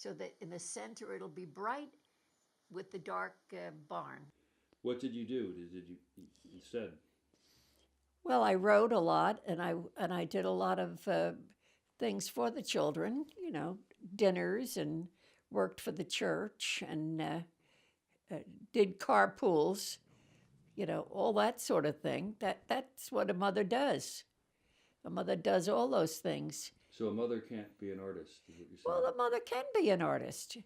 so that in the center it'll be bright with the dark barn. What did you do? Did you instead? Well, I wrote a lot, and I did a lot of things for the children. You know, dinners, and worked for the church, and did carpools. You know, all that sort of thing. That's what a mother does. A mother does all those things. So a mother can't be an artist, is what you're saying? Well, a mother can be an artist.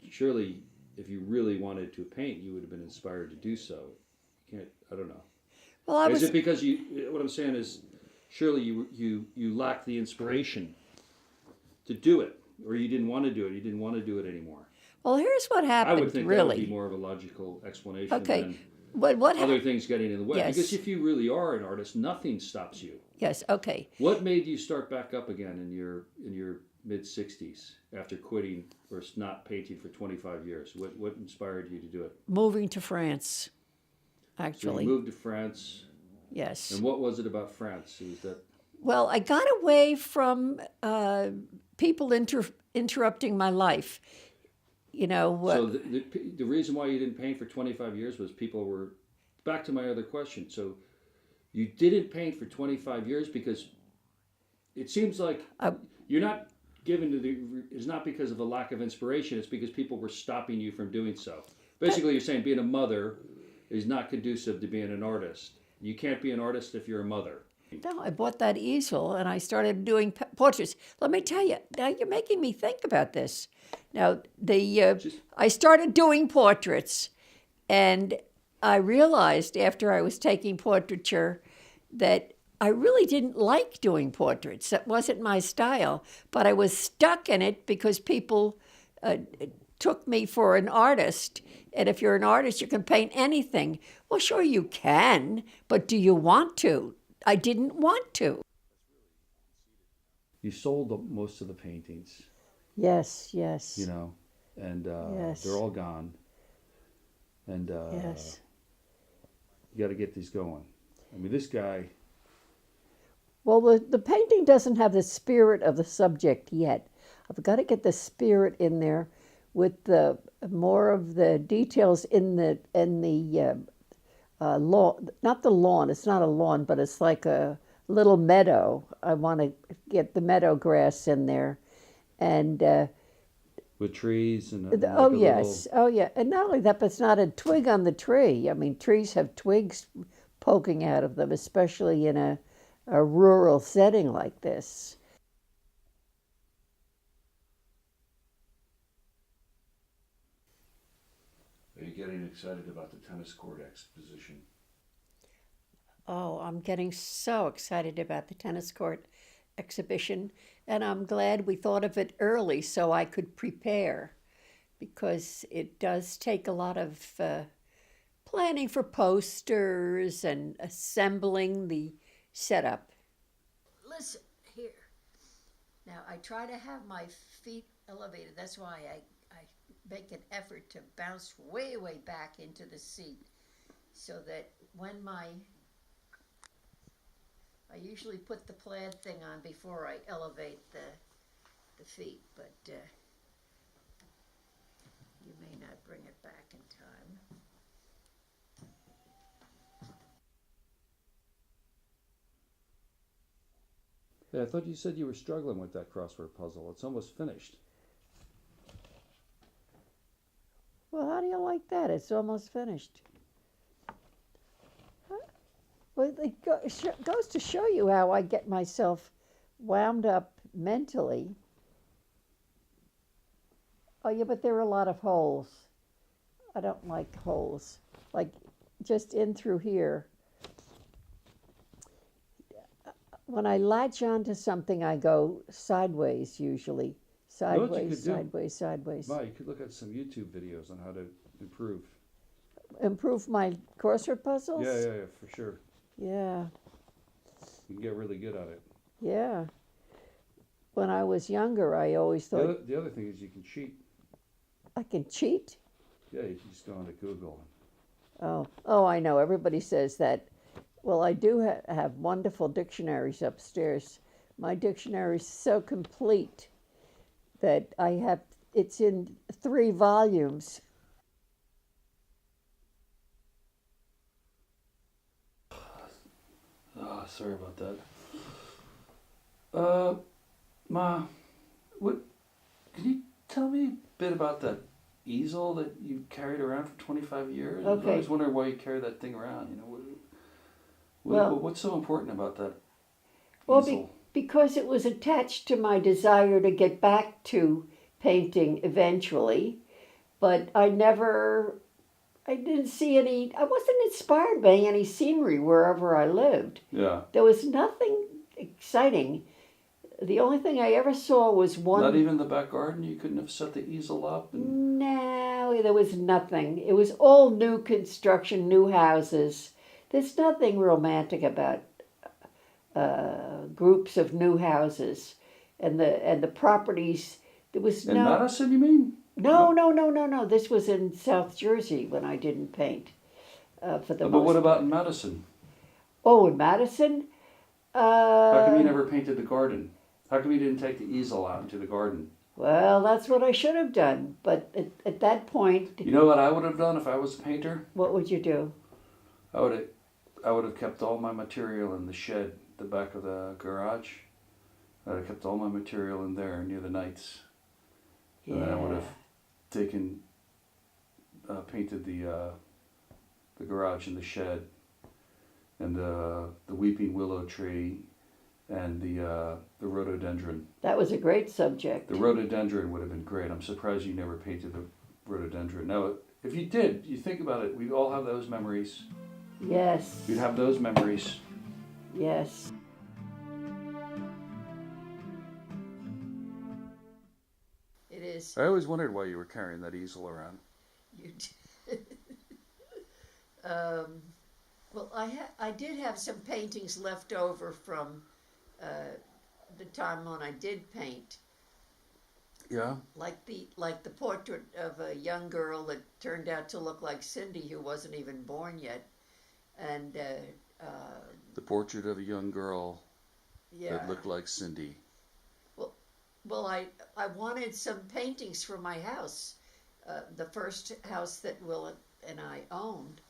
Surely, if you really wanted to paint, you would have been inspired to do so. You can't. I don't know. Well, Is it because you? What I'm saying is, surely you lacked the inspiration to do it, or you didn't want to do it. You didn't want to do it anymore. Well, here's what happened. I would think really. that would be more of a logical explanation Okay. than What other things getting in the way. Yes. Because if you really are an artist, nothing stops you. Yes. Okay. What made you start back up again in your mid-60s after quitting or not painting for 25 years? What inspired you to do it? Moving to France, So actually. you moved to France. Yes. And what was it about France? Was that Well, I got away from people interrupting my life. You know. so the reason why you didn't paint for 25 years was people were. Back to my other question. So you didn't paint for 25 years because it seems like you're not given to the. It's not because of a lack of inspiration. It's because people were stopping you from doing so. Basically, you're saying being a mother is not conducive to being an artist. You can't be an artist if you're a mother. No, I bought that easel and I started doing portraits. Let me tell you, now you're making me think about this. Now, I started doing portraits, and I realized after I was taking portraiture that I really didn't like doing portraits. That wasn't my style, but I was stuck in it because people took me for an artist. And if you're an artist, you can paint anything. Well, sure you can, but do you want to? I didn't want to. You sold most of the paintings. Yes, yes. You know, and Yes. they're all gone. And Yes. you got to get these going. I mean, this guy. Well, the painting doesn't have the spirit of the subject yet. I've got to get the spirit in there with the more of the details in the lawn. Not the lawn. It's not a lawn, but it's like a little meadow. I want to get the meadow grass in there, and With trees and oh yes, oh yeah, and not only that, but it's not a twig on the tree. I mean, trees have twigs poking out of them, especially in a rural setting like this. Are you getting excited about the tennis court exposition? Oh, I'm getting so excited about the tennis court exhibition, and I'm glad we thought of it early so I could prepare, because it does take a lot of planning for posters and assembling the setup. Listen here. Now, I try to have my feet elevated. That's why I make an effort to bounce way, way back into the seat, so that when I usually put the plaid thing on before I elevate the feet, but you may not bring it back in time. Yeah, I thought you said you were struggling with that crossword puzzle. It's almost finished. Well, how do you like that? It's almost finished. Huh? Well, it goes to show you how I get myself wound up mentally. Oh, yeah, but there are a lot of holes. I don't like holes. Like just in through here. When I latch onto something, I go sideways usually. Sideways, sideways, sideways. Ma, you could look at some YouTube videos on how to improve. Improve my crossword puzzles? Yeah, for sure. Yeah, You can get really good at it. yeah. When I was younger, I always thought, The other thing is you can cheat. I can cheat? Yeah, you can just go onto Google. Oh, I know. Everybody says that. Well, I do have wonderful dictionaries upstairs. My dictionary is so complete that I have. It's in 3 volumes. Oh, sorry about that. Ma, what? Can you tell me a bit about that easel that you carried around for 25 years? I Okay. always wondered why you carry that thing around. You know, Well, what's so important about that well, easel? because it was attached to my desire to get back to painting eventually, but I didn't see any, I wasn't inspired by any scenery wherever I lived. Yeah. There was nothing exciting. The only thing I ever saw was one. Not even the back garden. You couldn't have set the easel up. No, there was nothing. It was all new construction, new houses. There's nothing romantic about groups of new houses, and the properties. There was In Madison, you mean? no. This was in South Jersey when I didn't paint for the But most what about part. in Madison? Oh, in Madison. How come you never painted the garden? How come you didn't take the easel out into the garden? Well, that's what I should have done. But at that point, You know what I would have done if I was a painter? what would you do? I would have kept all my material in the shed, the back of the garage. I'd have kept all my material in there near the knights. And then I would have taken, painted the garage and the shed, and the weeping willow tree, and the rhododendron. That was a great subject. The rhododendron would have been great. I'm surprised you never painted the rhododendron. Now, if you did, you think about it, we'd all have those memories. Yes. We'd have those memories. Yes. It is. I always wondered why you were carrying that easel around. You did. Well, I did have some paintings left over from the time when I did paint, Yeah? like the portrait of a young girl that turned out to look like Cindy, who wasn't even born yet, and The portrait of a young girl yeah. that looked like Cindy. Well, I wanted some paintings for my house, the first house that Will and I owned,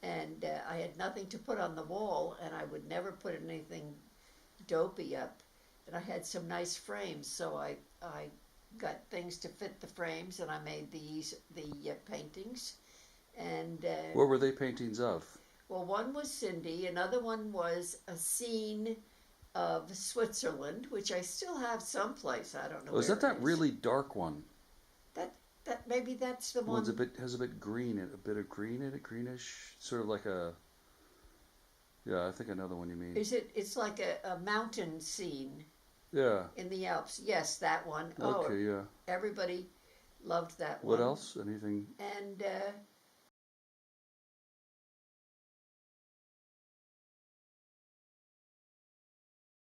and I had nothing to put on the wall, and I would never put anything dopey up, and I had some nice frames, so I got things to fit the frames, and I made the paintings, and What were they paintings of? well, one was Cindy, another one was a scene of Switzerland, which I still have someplace. I don't know. Was where that it is. really dark one? That maybe that's the one. One's has a bit green, a bit of green in it, greenish, sort of like a. Yeah, I think I know the one you mean. Is it? It's like a mountain scene. Yeah. In the Alps. Yes, that one. Okay. Yeah. Everybody loved that one. What else? Anything? And